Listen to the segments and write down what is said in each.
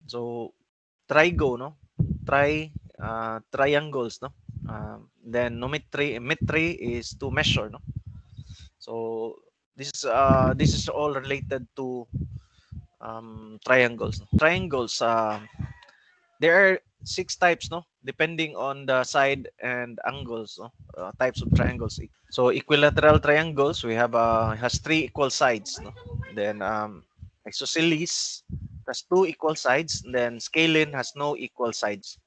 So trigo, no? Triangles, no? Then metri is to measure, no? So this is all related to triangles. Triangles, there are six types, no? Depending on the side and angles, no? Types of triangles. So equilateral triangles, we have has three equal sides, no? Then isosceles has two equal sides. Then scalene has no equal sides.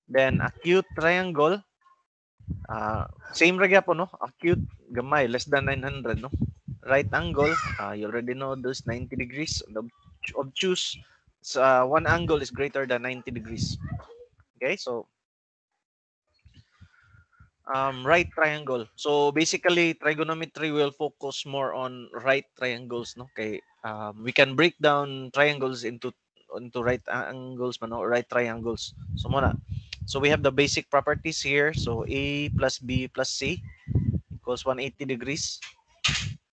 Then acute triangle, same ra gyapon, no? Acute gamay less than 900, no? Right angle, you already know those 90 degrees. Obtuse, one angle is greater than 90 degrees. Okay, so right triangle. So basically, trigonometry will focus more on right triangles, no? Okay, we can break down triangles into right angles, man, no? Right triangles. So muna. So we have the basic properties here. So A plus B plus C equals 180 degrees.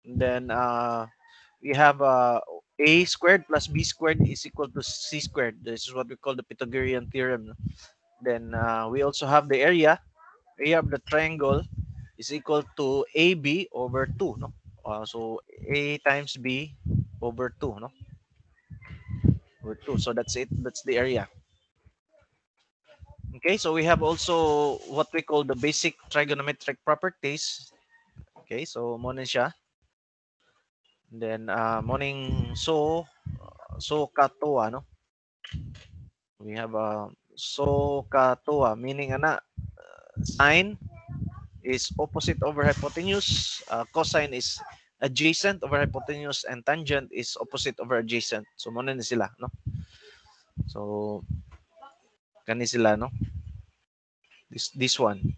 And then we have A squared plus B squared is equal to C squared. This is what we call the Pythagorean theorem, no? Then we also have the area of the triangle is equal to AB over 2, no? So A times B over 2, no? Over 2. So that's it. That's the area. Okay, so we have also what we call the basic trigonometric properties. Okay, so mo na siya. Then morning so katoa, no? We have so katoa, meaning ana sine is opposite over hypotenuse, cosine is adjacent over hypotenuse, and tangent is opposite over adjacent. So muna ni sila, no? So kani sila, no? This one,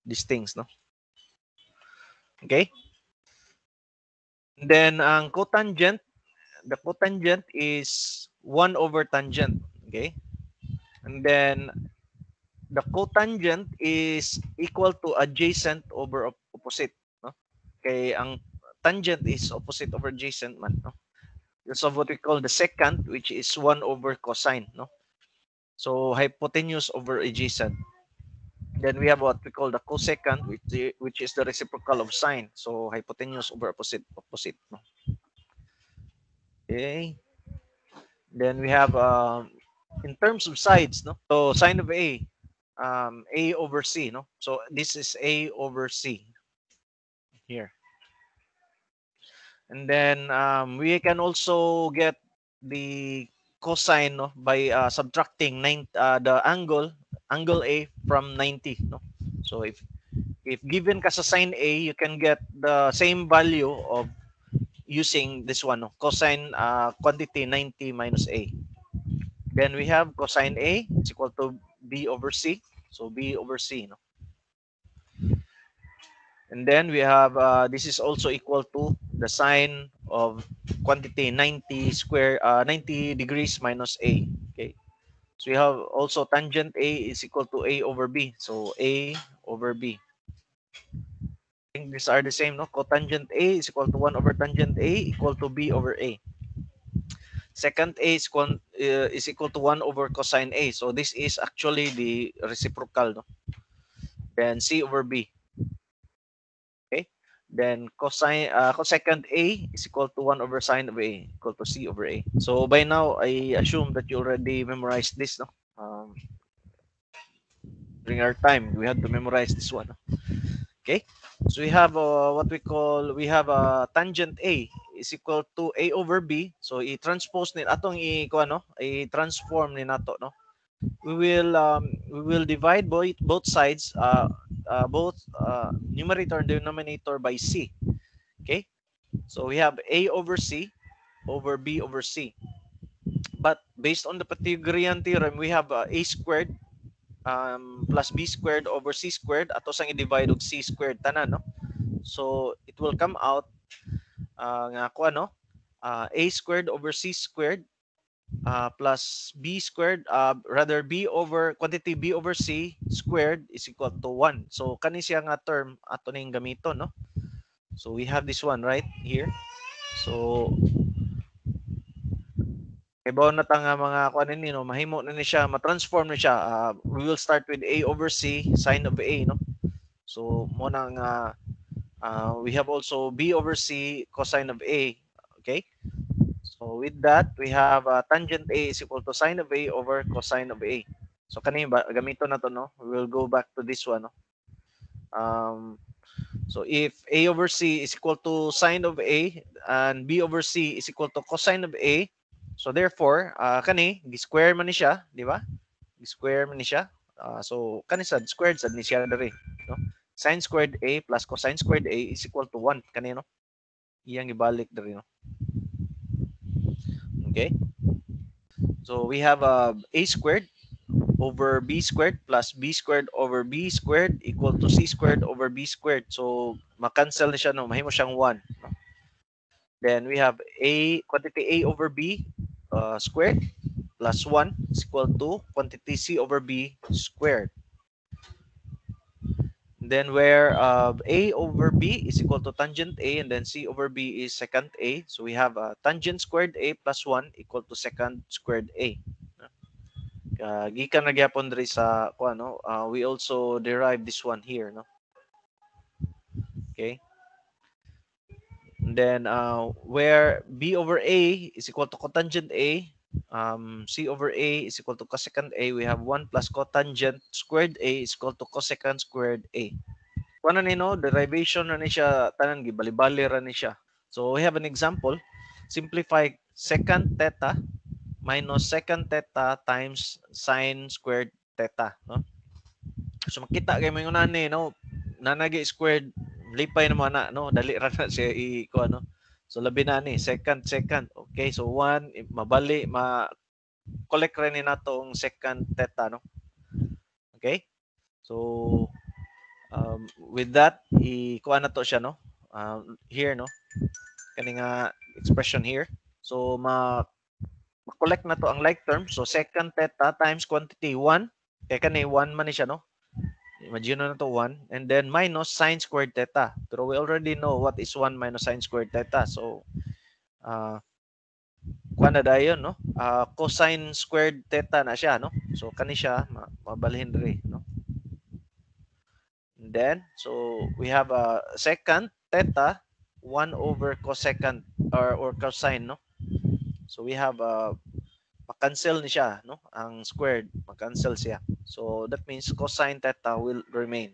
these things, no? Okay? And then ang cotangent, the cotangent is 1 over tangent, okay? And then the cotangent is equal to adjacent over opposite, no? Okay, ang tangent is opposite over adjacent man, no? So what we call the secant, which is 1 over cosine, no? So hypotenuse over adjacent. Then we have what we call the cosecant, which is the reciprocal of sine. So hypotenuse over opposite, no? Okay. Then we have in terms of sides, no? So sine of A over C, no? So this is A over C here. And then we can also get the cosine, no, by subtracting the angle A from 90, no. So if given ka sa sine A, you can get the same value of using this one, no, cosine quantity 90 minus A. Then we have cosine A is equal to B over C. So B over C, no. And then we have this is also equal to the sine of quantity 90 degrees minus A. Okay. So we have also tangent A is equal to A over B. So A over B. I think these are the same, no? Cotangent A is equal to 1 over tangent A equal to B over A. Second A is equal to 1 over cosine A. So this is actually the reciprocal, no? Then C over B. Okay. Then cosecant A is equal to 1 over sine of A equal to C over A. So by now, I assume that you already memorized this, no? During our time, we had to memorize this one, no? Okay. So we have what we have tangent A is equal to A over B. So i-transpose ni atong i-transform ni nato, no? We will divide both sides, both numerator and denominator by C. Okay. So we have A over C over B over C. But based on the Pythagorean theorem, we have A squared plus B squared over C squared. Ato sang i-divide og C squared tanan, no? So it will come out nga ako A squared over C squared plus B squared, rather B over quantity B over C squared is equal to 1. So kani siya nga term ato ning gamiton, no? So we have this one right here. So Kay bao na ta nga mga kuan ni no, mahimo na ni siya, ma-transform na siya. We will start with A over C, sine of A, no? So mo nang we have also B over C, cosine of A. Okay? So with that, we have tangent A is equal to sine of A over cosine of A. So kanina ba gamito na to, no? We will go back to this one, no? So if A over C is equal to sine of A and B over C is equal to cosine of A, so therefore, kani gi-square man ni siya, di ba? Gi-square man ni siya. So kani sad squared sad ni siya diri, no? Sine squared A plus cosine squared A is equal to 1 kani, no? Iyang ibalik diri, no? Okay? So we have A squared over B squared plus B squared over B squared equal to C squared over B squared. So ma-cancel na siya, no? Mahimo siyang 1. No? Then we have A, quantity A over B squared plus 1 is equal to quantity C over B squared. Then where A over B is equal to tangent A and then C over B is secant A. So we have tangent squared A plus 1 equal to secant squared A. Gikan na gyapon diri sa ano, we also derive this one here, no? Okay. And then where B over A is equal to cotangent A, C over A is equal to cosecant A, we have 1 plus cotangent squared A is equal to cosecant squared A. Kuno ni no, derivation na ni siya tanan gibali-bali ra ni siya. So we have an example. Simplify secant theta minus secant theta times sine squared theta, no? So makita kay mo nani, no, nanagi squared lipay na mo na, no, dali ra na siya i ano. So labi na ni secant. Okay, so 1 mabali collect ra ni natong secant theta, no. Okay? So with that kuha na to siya, no. Here, no, kani nga expression here. So ma-collect na to ang like term. So secant theta times quantity 1. Kaya kani 1 man ni siya, no. Imagine na to 1 and then minus sine squared theta. Pero we already know what is 1 minus sine squared theta. So kuha na dayon, no. Cosine squared theta na siya, no. So kani siya mabalhin diri, no. And then so we have a secant theta 1 over cosecant or cosine, no. So we have ma-cancel ni siya, no, ang squared, ma-cancel siya. So that means cosine theta will remain.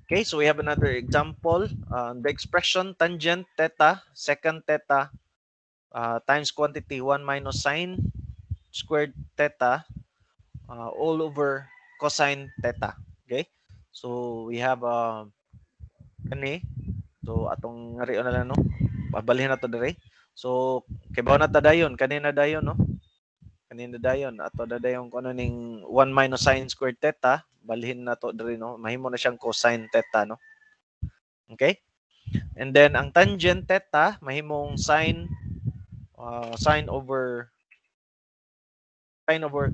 Okay, so we have another example. The expression tangent theta, secant theta times quantity 1 minus sine squared theta all over cosine theta. Okay, so we have kani. So atong ngari na lang, no, pabalhin na to dire. So kay bao na ta dayon kanina dayon, no. Kanina dayon ato dayon kuno ning 1 minus sine squared theta, balhin na to diri, no, mahimo na siyang cosine theta, no. Okay, and then ang tangent theta mahimong sine over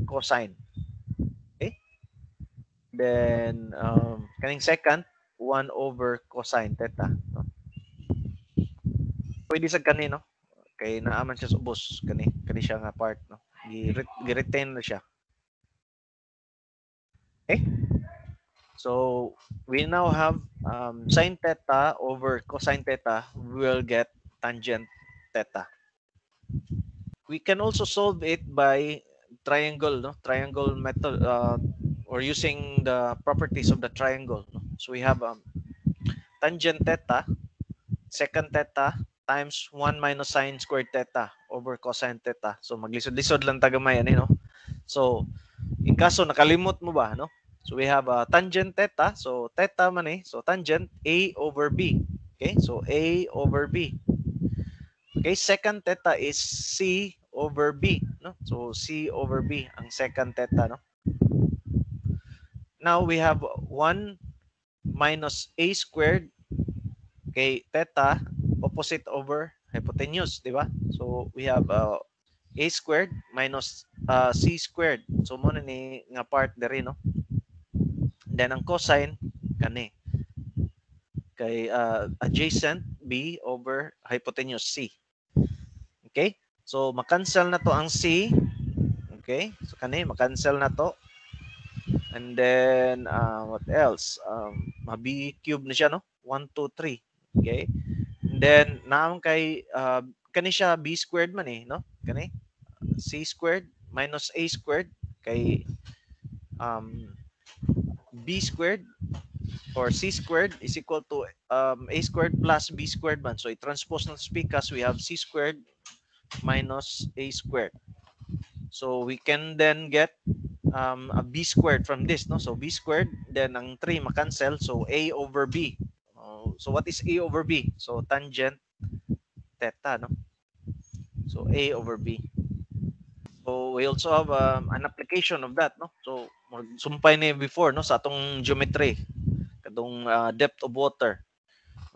cosine. Okay, then kaning secant 1 over cosine theta, no. Pwede sa kani, no, kay naaman siya sa ubos kani siya nga part, no, gi-retain na siya. Okay, so we now have sine theta over cosine theta. We will get tangent theta. We can also solve it by triangle, no, triangle method, or using the properties of the triangle, no? So we have tangent theta secant theta times 1 minus sine squared theta over cosine theta. So maglisod-lisod lang tagamay ani, no. So in kaso nakalimot mo ba, no, so we have tangent theta, so theta man so tangent A over B. Okay, so A over B. Okay, secant theta is C over B, no. So C over B ang secant theta, no. Now we have 1 minus A squared kay theta opposite over hypotenuse, di ba? So we have A squared minus C squared. So mo na ni nga part diri, no. Then ang cosine kani kay adjacent B over hypotenuse C. Okay? So ma-cancel na to ang C Okay? So kani ma-cancel na to. And then what else? B cube na siya, no? 1 2 3. Okay? And then naam kay kani siya b squared man eh, no? Kani c squared minus a squared kay um, b squared or c squared is equal to a squared plus b squared man. So i-transpose na because we have c squared minus a squared. So we can then get a b squared from this, no? So b squared, then ang 3 ma-cancel, so a over b. So what is a over b? So tangent theta, no? So a over b. So we also have an application of that, no? So sumpay na before, no, sa atong geometry, katong depth of water.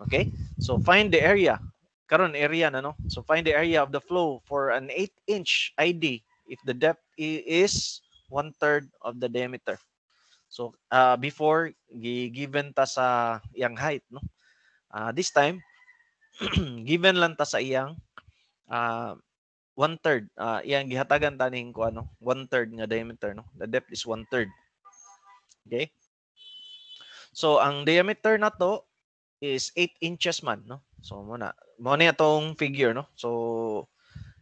Okay? So find the area. Karon area na, no? So find the area of the flow for an 8-inch ID if the depth is 1/3 of the diameter. So before given ta sa iyang height, no? This time given lang ta sa iyang uh, 1/3. Iyang gihatagan taning ko ano, 1/3 nga diameter, no? The depth is 1/3. Okay? So ang diameter na to is 8 inches man, no? So mo na atong figure, no? So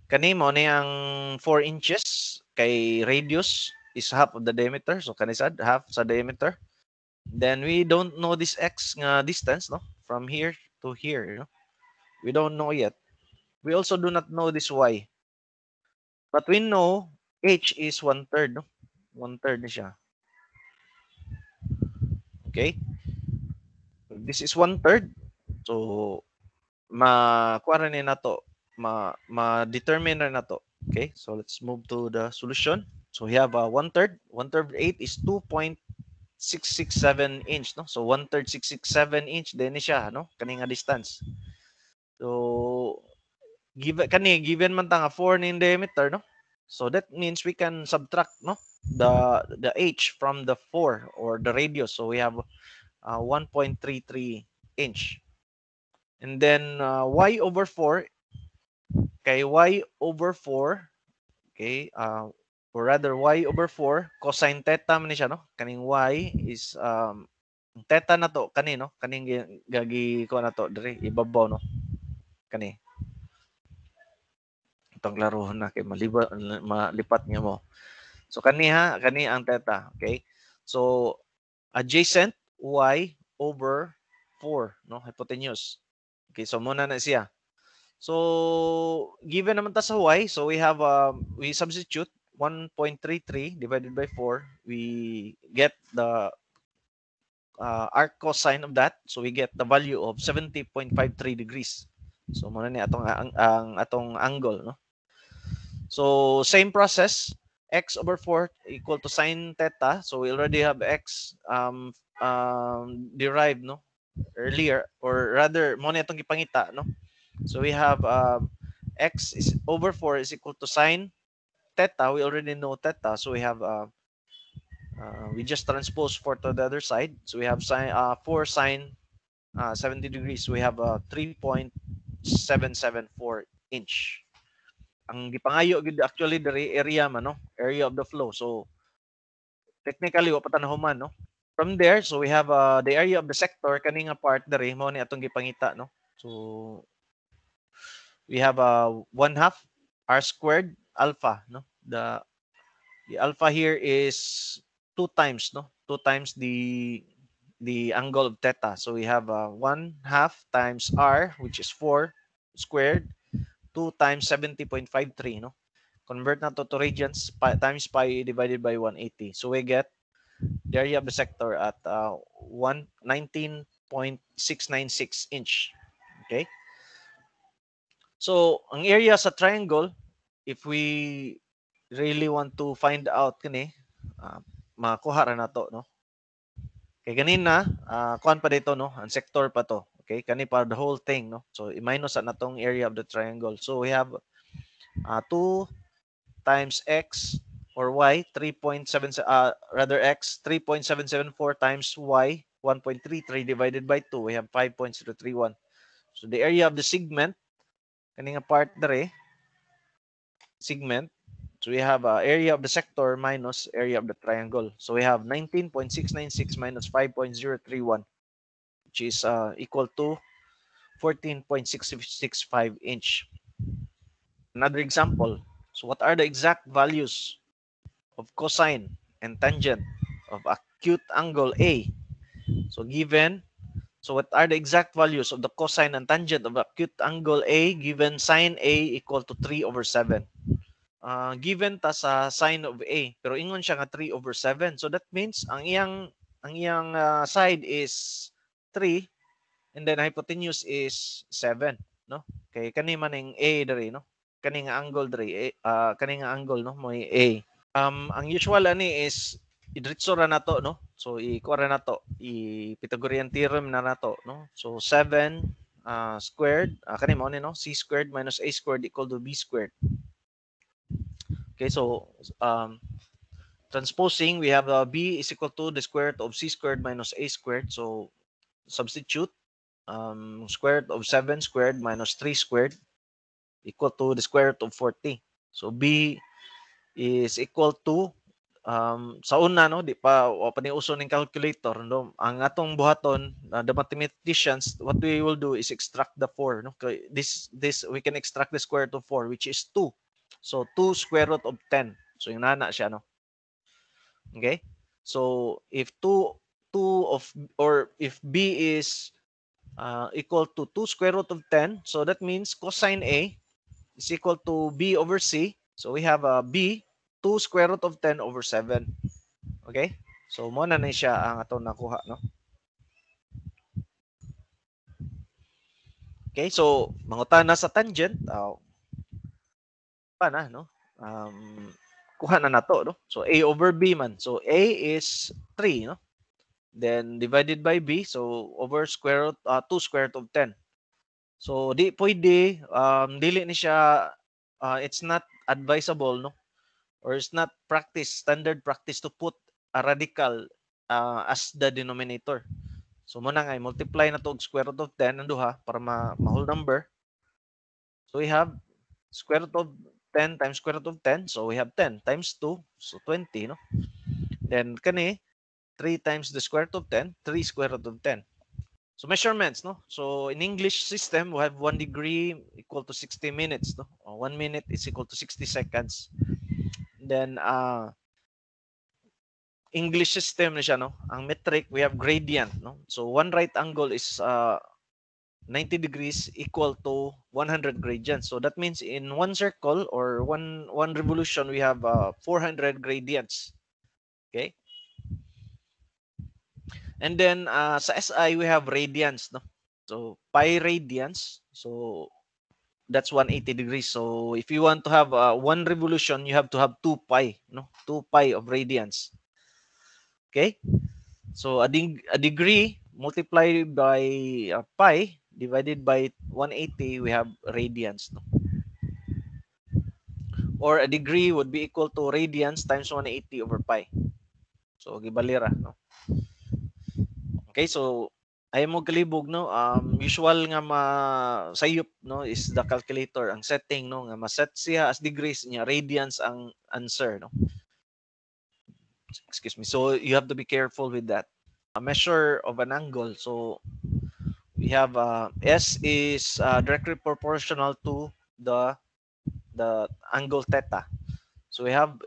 kani mo na ang 4 inches kay radius is half of the diameter. So kani sad half sa diameter. Then we don't know this x nga distance, no? From here to here, you know? We don't know yet. We also do not know this y. But we know h is 1/3, no? 1/3 na siya. Okay? This is 1/3. So ma-kuha na to. Ma-determine na to. Okay? So let's move to the solution. So we have 1/3. 1/3 of 8 is 2.667 inch, no? So 1/3 667 inch din siya, no? Kani nga distance. So given man ta nga 4 ning diameter, no? So that means we can subtract, no, the h from the 4 or the radius. So we have 1.33 inch. And then y over 4 kay y over 4, okay, or rather y over 4 cosine theta man siya, no? Kaning y is theta na to kani, no? Kaning gagi ko na to dire ibabaw, no? Kani itong laruhon na kay malipat niya mo. So kani ang theta, okay? So adjacent y over 4, no? Hypotenuse. Okay, so muna na siya. So given naman ta sa y, so we substitute 1.33 divided by 4. We get the arc cosine of that. So we get the value of 70.53 degrees. So muna ni ang atong angle, no? So same process, x over 4 equal to sine theta. So we already have x derived, no, earlier, or rather mo na itong ipangita, no? So we have x is over 4 is equal to sine theta. We already know theta, so we have we just transpose 4 to the other side. So we have 4 sine 70 degrees. So we have 3.774 inch. Ang gipangayo gid actually diri area man, no? Area of the flow. So technically wa pa tanahuman, no? From there, so we have the area of the sector kani nga part diri mo ni atong gipangita, no? So we have 1/2 r squared alpha, no? The alpha here is 2 times, no? 2 times the angle of theta. So we have 1/2 times r, which is 4 squared, 2 times 70.53, no? Convert na to radians times pi divided by 180. So we get the area of the sector at 19.696 inch. Okay? So, ang area sa triangle, if we really want to find out kani, makuha ra na to, no? Kay ganina, kuan pa dito, no? Ang sector pa to. Okay? Kani pa the whole thing, no? So, i-minus na tong area of the triangle. So, we have 2 times x or y 3.7 rather x 3.774 times y 1.33 divided by 2, we have 5.031. So the area of the segment kaning part dere segment, so So we have area of the sector minus area of the triangle. So we have 19.696 minus 5.031, which is equal to 14.665 inch. Another example. So what are the exact values of cosine and tangent of acute angle A? So given, so what are the exact values of the cosine and tangent of acute angle A given sine A equal to 3 over 7? Given ta sa sine of A, pero ingon siya nga 3 over 7. So that means ang iyang side is 3 and then hypotenuse is 7, no? Kay kani man ang A diri, no? Kani nga angle diri, kani nga angle, no, mo A. Ang usual ani is idiretso ra nato, no? So i-kuha ra nato, i-Pythagorean theorem na nato, no? So 7 squared, kani mo ni, no? C squared minus A squared equal to B squared. Okay, so transposing, we have B is equal to the square root of C squared minus A squared. So substitute, square root of 7 squared minus 3 squared equal to the square root of 40. So B is equal to sa una, no, di pa o pa ni uso ning calculator, no, ang atong buhaton, the mathematicians, what we will do is extract the 4, no. This we can extract the square root of 4, which is 2. So 2 square root of 10. So yung nana siya, no. Okay, so if 2 of, or if B is equal to 2 square root of 10, so that means cosine A is equal to B over C. So we have B 2 square root of 10 over 7. Okay? So mo na siya ang ato nakuha, no? Okay, so mangutana sa tangent, pa na, no? Kuha na nato, no? So A over B man. So A is 3, no? Then divided by B, so over square root 2 square root of 10. So di pwede, dili ni siya, it's not advisable, no, or it's not standard practice to put a radical as the denominator. So muna nga multiply na to og square root of 10 ang duha para ma-whole number. So we have square root of 10 times square root of 10, so we have 10 times 2, so 20, no. Then kani 3 times the square root of 10, 3 square root of 10. So measurements, no? So in English system, we have 1 degree equal to 60 minutes, no? 1 minute is equal to 60 seconds. Then English system na siya, no? Ang metric, we have gradient, no? So one right angle is 90 degrees equal to 100 gradients. So that means in one circle or one revolution, we have 400 gradients. Okay? And then sa SI, we have radians, no? So pi radians. So that's 180 degrees. So if you want to have one revolution, you have to have 2 pi, no? 2 pi of radians. Okay? So a degree multiplied by pi divided by 180, we have radians, no? Or a degree would be equal to radians times 180 over pi. So gibalira, no? Okay, so ay mo kalibog, no, usual nga sayop, no, is the calculator ang setting, no, nga ma-set siya as degrees niya, radians ang answer, no. Excuse me. So you have to be careful with that. A measure of an angle, so we have S is directly proportional to the angle theta. So we have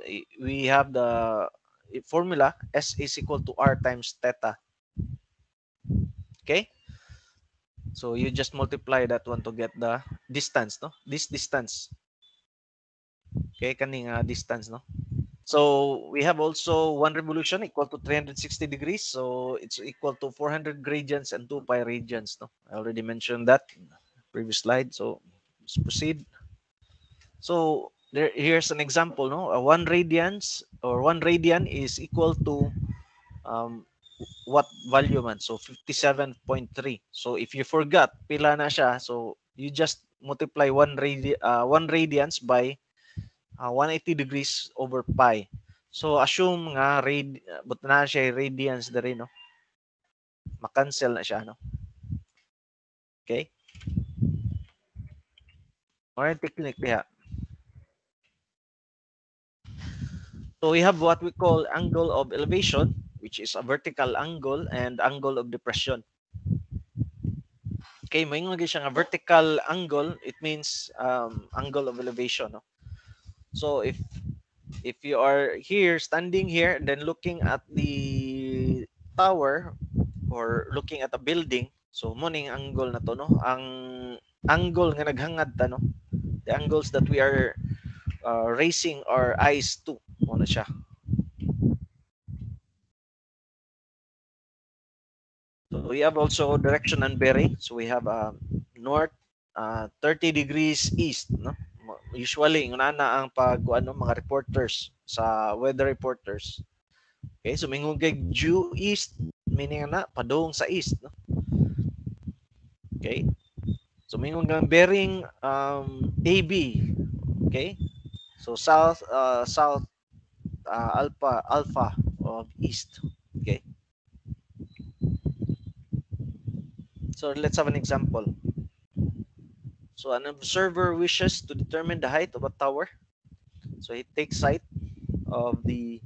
the formula, S is equal to R times theta. Okay, so you just multiply that one to get the distance, no, this distance. Okay, kaning distance, no. So we have also one revolution equal to 360 degrees, so it's equal to 400 gradients and 2 pi radians, no. I already mentioned that in the previous slide, so let's proceed. So here's an example, no. 1 radians or 1 radian is equal to what value man? So 57.3. So if you forgot pila na siya, so you just multiply 1 radians by 180 degrees over pi. So assume nga but na siya radians diri, no. Ma-cancel na siya, no. Okay? Or technique diha. So we have what we call angle of elevation, which is a vertical angle, and angle of depression. Okay, may nga siya nga vertical angle, it means angle of elevation. No? So if you are here, standing here, and then looking at the tower or looking at a building, so morning angle na to, no? Ang angle nga naghangad ta, no? The angles that we are raising our eyes to, mo na siya. So we have also direction and bearing. So we have north 30 degrees east, no? Usually una na ang pag ano mga reporters sa weather reporters. Okay, so mingugay due east meaning na padung sa east, no? Okay? So mingugay bearing AB. Okay? So south alpha of east. Okay? So let's have an example. So an observer wishes to determine the height of a tower. So he takes sight of the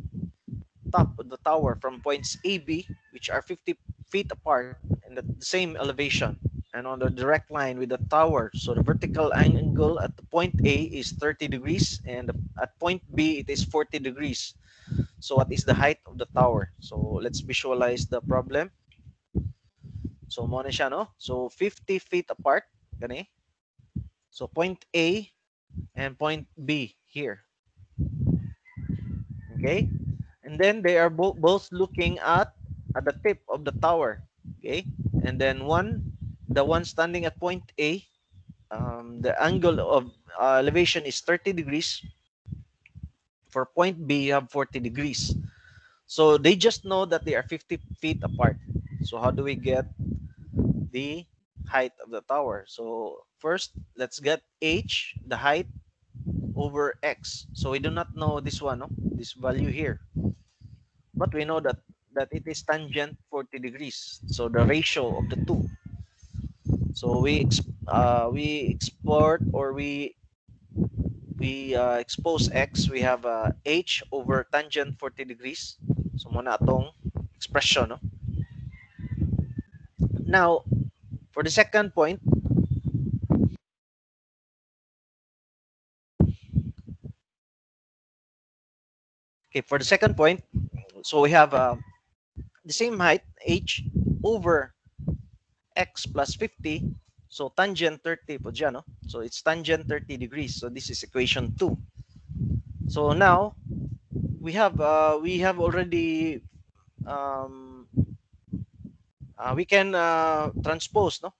top of the tower from points AB, which are 50 feet apart and at the same elevation, and on the direct line with the tower. So the vertical angle at the point A is 30 degrees, and at point B it is 40 degrees. So what is the height of the tower? So let's visualize the problem. So mo na siya, no? So 50 feet apart, gani? So point A and point B here. Okay? And then they are both looking at the tip of the tower. Okay? And then the one standing at point A, the angle of elevation is 30 degrees. For point B, you have 40 degrees. So they just know that they are 50 feet apart. So how do we get the height of the tower? So first, let's get h, the height, over x. So we do not know this one, no? This value here. But we know that it is tangent 40 degrees. So the ratio of the two. So we export, or we expose x. We have h over tangent 40 degrees. So muna atong expression, no? Now for the second point, okay, for the second point, so we have the same height h over x plus 50. So tangent 30 po dyan, no? So it's tangent 30 degrees. So this is equation 2. So now we have already um, we can transpose, no,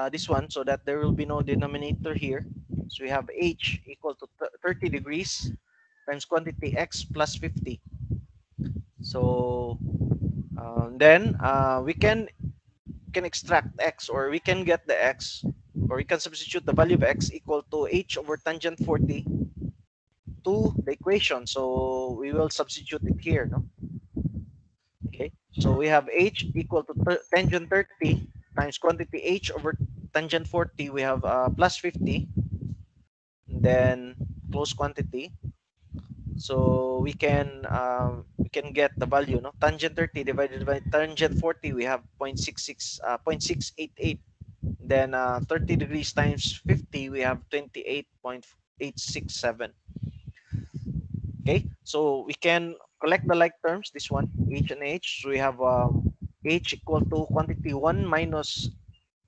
this one, so that there will be no denominator here. So we have h equal to 30 degrees times quantity x plus 50. So then we can extract x, or we can get the x, or we can substitute the value of x equal to h over tangent 40 to the equation. So we will substitute it here, no? Okay, so we have h equal to tangent 30 times quantity h over tangent 40. We have plus 50, then close quantity. So we can get the value, no? Tangent 30 divided by tangent 40, we have 0.66 0.688. Then 30 degrees times 50, we have 28.867. Okay, so we can collect the like terms, this one, h and h. So we have h equal to quantity 1 minus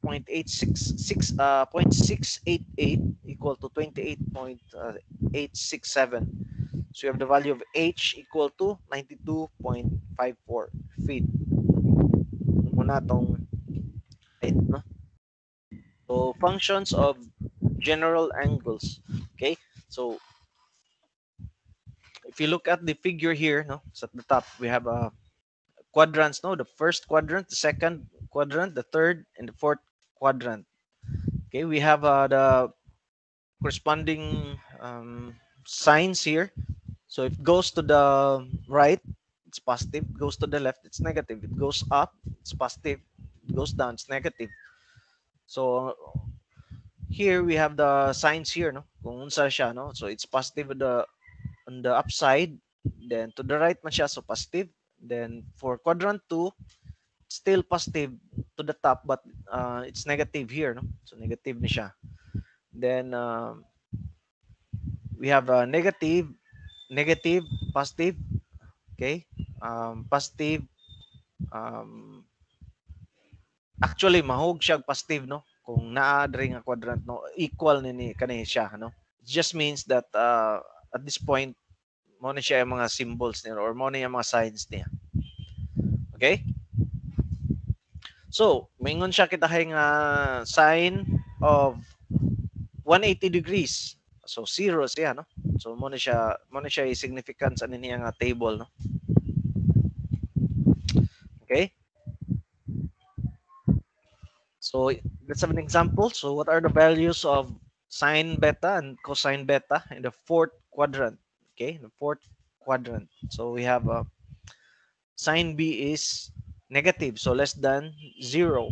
0.688 equal to 28.867. So we have the value of h equal to 92.54 feet. Muna tong height, no? So functions of general angles. Okay, so if you look at the figure here, no, so at the top we have quadrants, no, the first quadrant, the second quadrant, the third, and the fourth quadrant. Okay, we have the corresponding signs here. So if it goes to the right, it's positive. It goes to the left, it's negative. It goes up, it's positive. It goes down, it's negative. So here we have the signs here, no? Kung unsa siya, no? So it's positive on the upside, then to the right man siya, so positive. Then for quadrant 2, still positive to the top, but it's negative here, no? So negative ni siya. Then we have negative, negative, positive. Okay, positive. Um, Actually, mahog siya positive, no? Kung naa diri nga quadrant, no, equal ni kani siya, no? It just means that at this point, mo na siya yung mga symbols niya or mo na yung mga signs niya. Okay? So, mingon siya kita nga sign of 180 degrees. So, zero siya, no? So, mo na siya yung significance ani niya nga table, no? Okay? So, let's have an example. So, what are the values of sine beta and cosine beta in the fourth quadrant? Okay, the fourth quadrant. So, we have sine B is negative, so less than 0.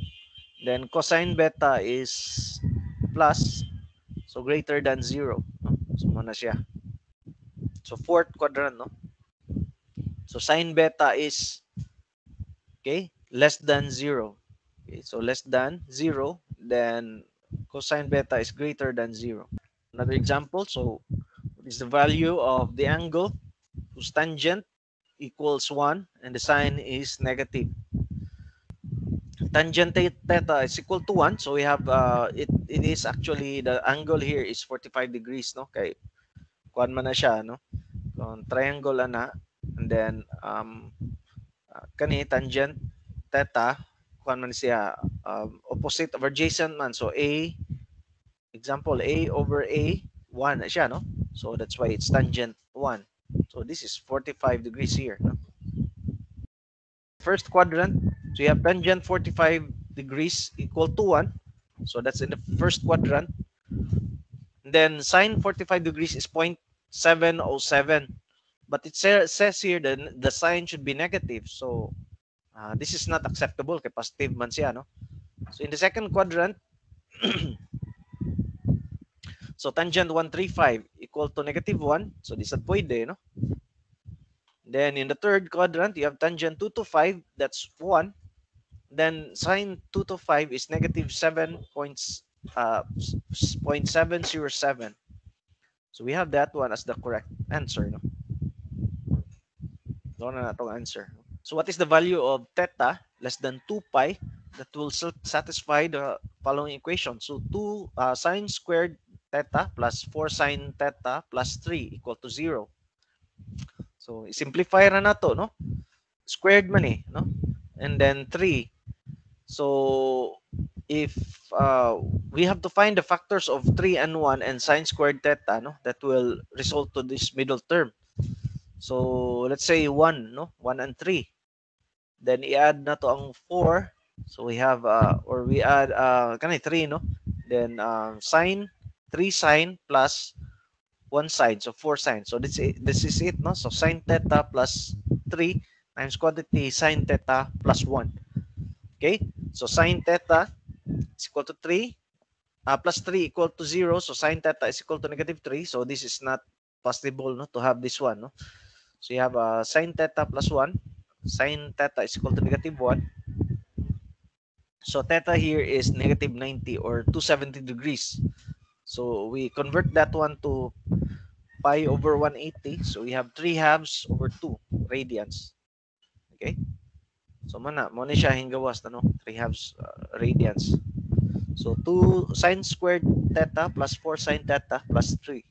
Then cosine beta is plus, so greater than 0. No? So, muna siya. So, fourth quadrant, no? So, sine beta is, okay, less than 0. Okay, so less than 0, then cosine beta is greater than 0. Another example, so what is the value of the angle whose tangent equals 1 and the sine is negative? Tangent theta is equal to 1, so we have it is actually the angle here is 45 degrees, no? Kay kuan man na siya, no? Kung triangle ana, and then kani tangent theta kuan man siya, opposite of adjacent man, so a, example a over a 1 na siya, no? So that's why it's tangent 1. So this is 45 degrees here, no? First quadrant, so you have tangent 45 degrees equal to 1. So that's in the first quadrant. And then sine 45 degrees is 0.707. But it says here that the sign should be negative. So this is not acceptable kay positive man siya, no? So in the second quadrant, so tangent 135 equal to negative 1. So this is pwede, no? Then in the third quadrant, you have tangent 2 to 5, that's 1. Then sine 2 to 5 is negative 0.707. So we have that one as the correct answer, no? Doon na itong answer. So what is the value of theta less than 2 pi that will satisfy the following equation? So 2 sine squared theta plus 4 sine theta plus 3 equal to 0. So simplify na to, no? Squared man eh, no? And then 3. So if we have to find the factors of 3 and 1 and sine squared theta, no, that will result to this middle term. So let's say 1, no, 1 and 3. Then i-add na to ang 4. So we have or we add kanay 3, no. Then sine 3 sine plus 1 sine, so 4 sine. So this is it, no. So sine theta plus 3 times quantity sine theta plus 1. Okay, so sine theta is equal to 3 plus 3 equal to 0. So sine theta is equal to negative 3. So this is not possible, no, to have this one, no. So you have sine theta plus 1. Sine theta is equal to negative 1. So theta here is negative 90 or 270 degrees. So we convert that one to pi over 180. So we have 3 halves over 2 radians. Okay. So mo na siya hingawas na, no? 3 halves radians. So 2 sine squared theta plus 4 sine theta plus 3.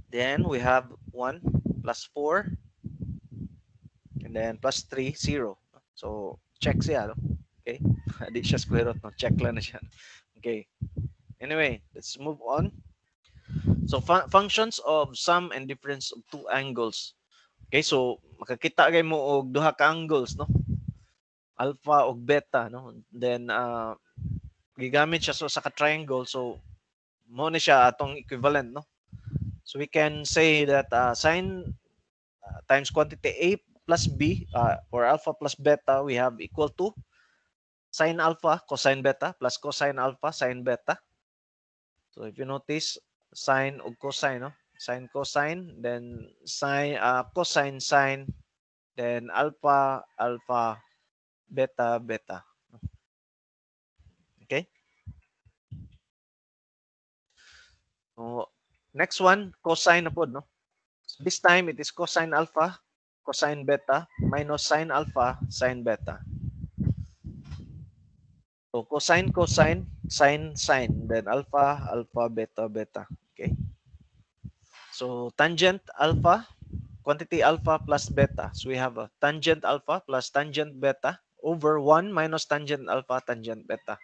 Then we have 1 plus 4 and then plus 3, 0. So check siya, no? Okay. Di siya square root, no? Check lang na siya. Okay. Anyway, let's move on. So functions of sum and difference of two angles. Okay, so makakita kay mo og duha ka angles, no? Alpha ug beta, no? Then gigamit siya so sa ka triangle, so mo na siya atong equivalent, no? So we can say that sine times quantity A plus B or alpha plus beta, we have equal to sine alpha cosine beta plus cosine alpha sine beta. So if you notice, sine ug cosine, no? Sine, cosine, then sine, cosine, sine, then alpha, alpha, beta, beta. Okay? So, next one, cosine na po, no? This time, it is cosine alpha, cosine beta, minus sine alpha, sine beta. So, cosine, cosine, sine, sine, then alpha, alpha, beta, beta. Okay? So, tangent alpha, quantity alpha plus beta. So, we have a tangent alpha plus tangent beta over 1 minus tangent alpha, tangent beta.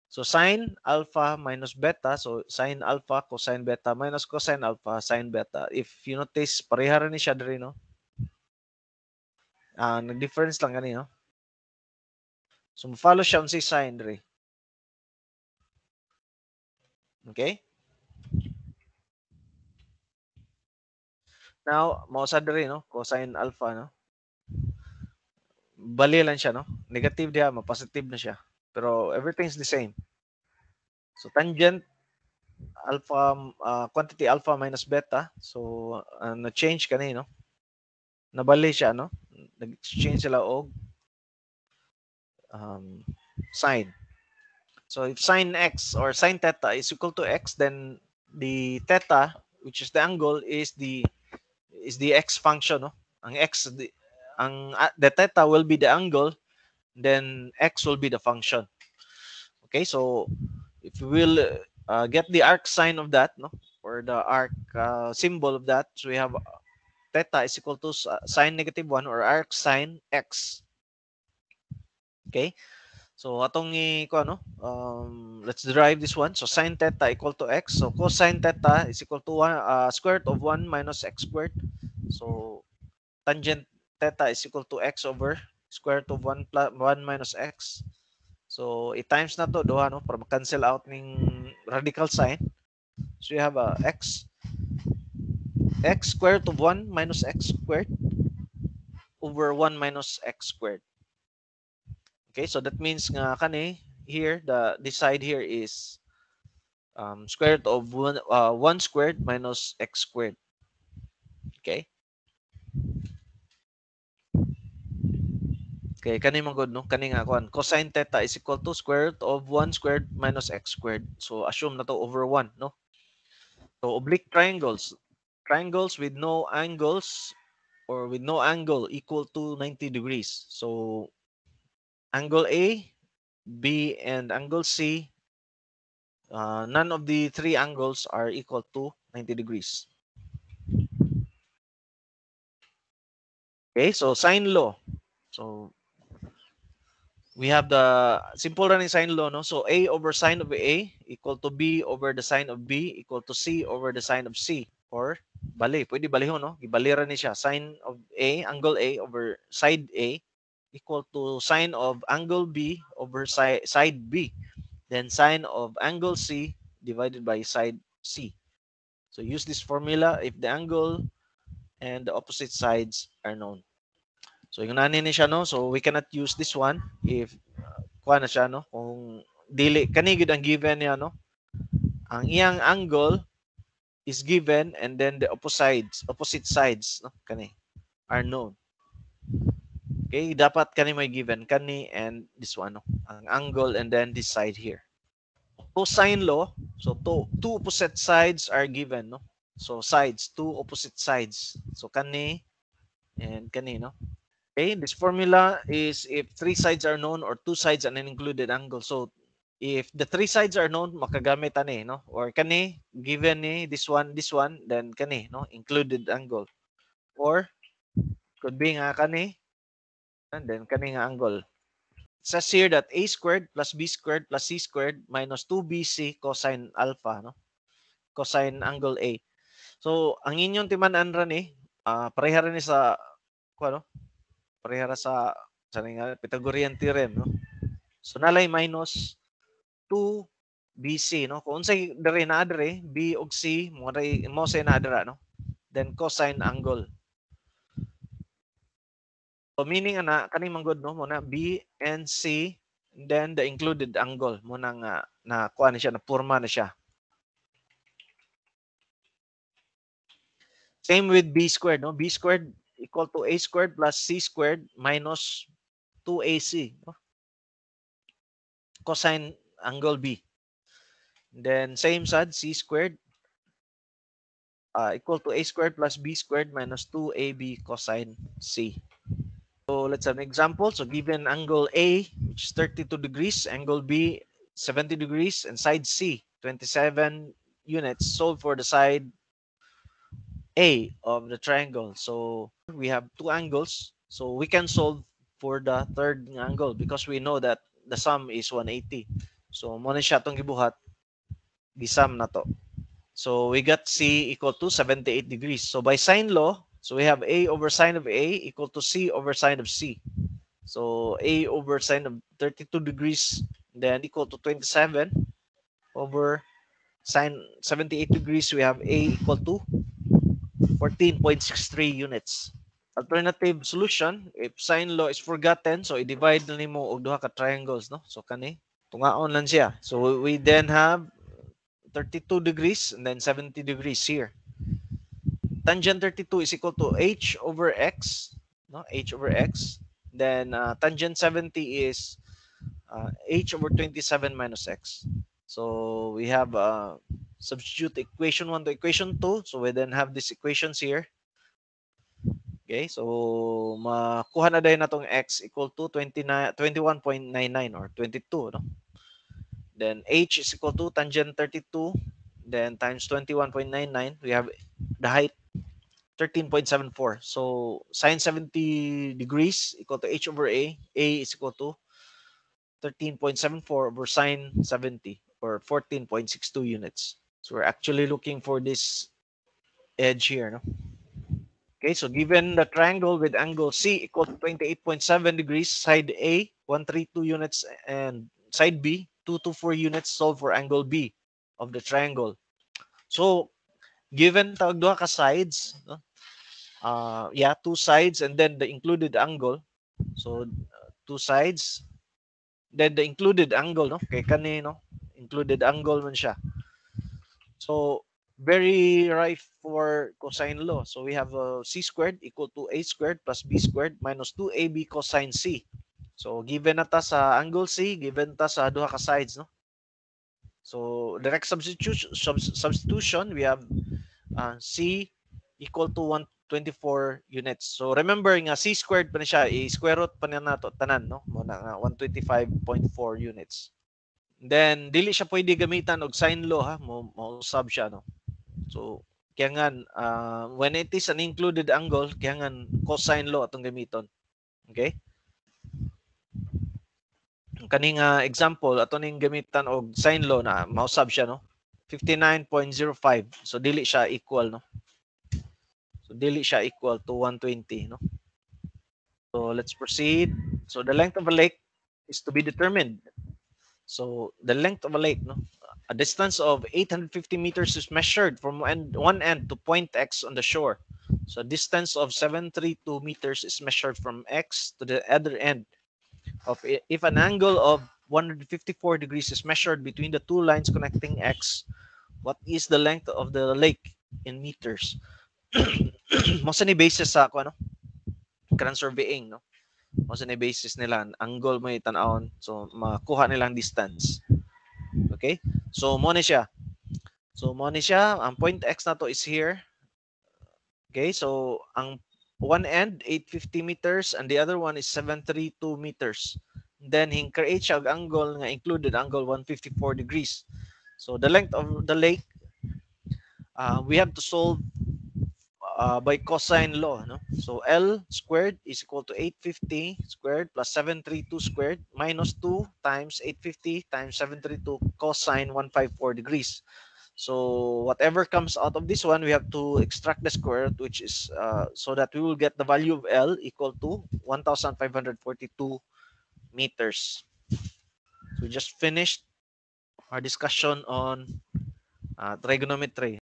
So, sine alpha minus beta. So, sine alpha, cosine beta minus cosine alpha, sine beta. If you notice, pareha rin siya diri, no? Nag-difference lang gani, no? So, follow siya si sine diri. Okay? Now, mausa diri, no? Cosine alpha, no? Bali lang siya, no? Negative diya, ma-positive na siya. Pero everything's the same. So, tangent alpha, quantity alpha minus beta. So, na-change ka no? Nabali siya, no? Nag-change sila og sine. So, if sine x or sine theta is equal to x, then the theta, which is the angle, is the x function, no? Ang x, the theta will be the angle, then x will be the function. Okay, so if we will get the arc sign of that, no, or the arc symbol of that, so we have theta is equal to sine -1 or arc sine x. Okay, so atong ano, let's derive this one. So sine theta equal to x. So cosine theta is equal to 1 square root of 1 minus x squared. So tangent theta is equal to x over square root of 1 plus 1 minus x. So i-times na to duha, no, para cancel out ning radical sign. So you have x square root of 1 minus x squared over 1 minus x squared. Okay, so that means nga kani here, this side here is square root of 1 squared minus x squared. Okay. Okay, kani man good, no? Kani nga kuan, cosine theta is equal to square root of 1 squared minus x squared. So assume na to over 1, no? So oblique triangles, triangles with no angles or with no angle equal to 90 degrees. So angle A, B, and angle C, none of the three angles are equal to 90 degrees. Okay, so sine law. So we have the simple running sine law, no? So A over sine of A equal to B over the sine of B equal to C over the sine of C. Or bali, pwede balihon, no? Ibalira ni siya. Sine of A, angle A over side A equal to sine of angle B over side B. Then sine of angle C divided by side C. So use this formula if the angle and the opposite sides are known. So yung nanin ni siya, no? So we cannot use this one if kuha na siya, no? Kung dili kani gid ang given niya, no? Ang iyang angle is given and then the opposite sides, no? Kani are known. Okay, dapat kani may given kani and this one, no? Ang angle and then this side here. Cosine law, so two opposite sides are given, no? So sides, two opposite sides. So kani and kani, no? Okay, this formula is if three sides are known or two sides and an included angle. So if the three sides are known, makagamit ani, no? Or kani, given ni this one, then kani, no? Included angle. Or could be nga kani, and then kani nga angle. It says here that a squared plus b squared plus c squared minus 2bc cosine alpha, no? Cosine angle A. So, ang inyong timan-an ra ni, pareha rin ni sa, ano? Pareha ra sa nga, Pythagorean theorem, no? So, nalay minus 2bc, no? Kung unsay dere na dere, b ug c, mo say na dira, no? Then cosine angle. So, meaning ana, kaning manggod, no? Muna, b and c, and then the included angle. Muna nga, na kuha na siya, na purma na siya. Same with b squared, no? B squared equal to a squared plus c squared minus 2ac, no? Cosine angle B. Then same side, c squared equal to a squared plus b squared minus 2ab cosine c. So let's have an example. So given angle A, which is 32 degrees, angle B, 70 degrees, and side C, 27 units, solve for the side A of the triangle. So we have two angles. So we can solve for the third angle because we know that the sum is 180. So mo na siya itong gibuhat, gisum na to. So we got C equal to 78 degrees. So by sine law, so we have A over sine of A equal to C over sine of C. So A over sine of 32 degrees then equal to 27 over sine 78 degrees. We have A equal to 14.63 units. Alternative solution, if sine law is forgotten, so i-divide na nimo og duha ka triangles, no? So kani, tungaon lang siya. So we then have 32 degrees and then 70 degrees here. Tangent 32 is equal to h over x, no? H over x. Then tangent 70 is h over 27 minus x. So we have substitute equation 1 to equation 2. So we then have these equations here. Okay, so makuha na din natong x equal to 21.99 or 22, no? Then h is equal to tangent 32, then times 21.99. We have the height 13.74. So sine 70 degrees equal to h over a. A is equal to 13.74 over sine 70 or 14.62 units. So we're actually looking for this edge here, no? Okay, so given the triangle with angle C equal to 28.7 degrees, side A, 132 units, and side B, 224 units, solve for angle B of the triangle. So, given tawag duha ka sides, no? Yeah, two sides, and then the included angle. So, two sides, then the included angle, no? Kay kani, no? Included angle man siya. So, very rife for cosine law. So we have c squared equal to a squared plus b squared minus 2ab cosine c. So given na ta sa angle C, given ta sa duha ka sides, no? So direct substitution, we have c equal to 124 units. So remember nga c squared pa na siya, i-square root pa na nato tanan, no? Mo na nga 125.4 units. Then dili siya pwede gamitan og sine law, ha, mo sub siya, no? So kaya nga when it is an included angle, kaya nga cosine law atong gamiton. Okay? Kaning example ato ning gamitan og sine law na mausab siya, no? 59.05. So dili siya equal, no? So dili siya equal to 120, no? So let's proceed. So the length of a lake is to be determined. So the length of a lake, no? A distance of 850 meters is measured from one end to point X on the shore. So a distance of 732 meters is measured from X to the other end. If an angle of 154 degrees is measured between the two lines connecting X, what is the length of the lake in meters? Mo sa ni basis sa ako, ano? Kanang surveying, no? Mo sa ni basis nila angle mo itan-awon, so makuha nilang distance. Okay? So mo ni siya. Ang point X na to is here. Okay? So ang one end 850 meters and the other one is 732 meters. Then he create siya og angle nga included angle 154 degrees. So the length of the lake we have to solve by cosine law, no? So L squared is equal to 850 squared plus 732 squared minus 2 times 850 times 732 cosine 154 degrees. So whatever comes out of this one, we have to extract the square root, which is so that we will get the value of L equal to 1,542 meters. So we just finished our discussion on trigonometry.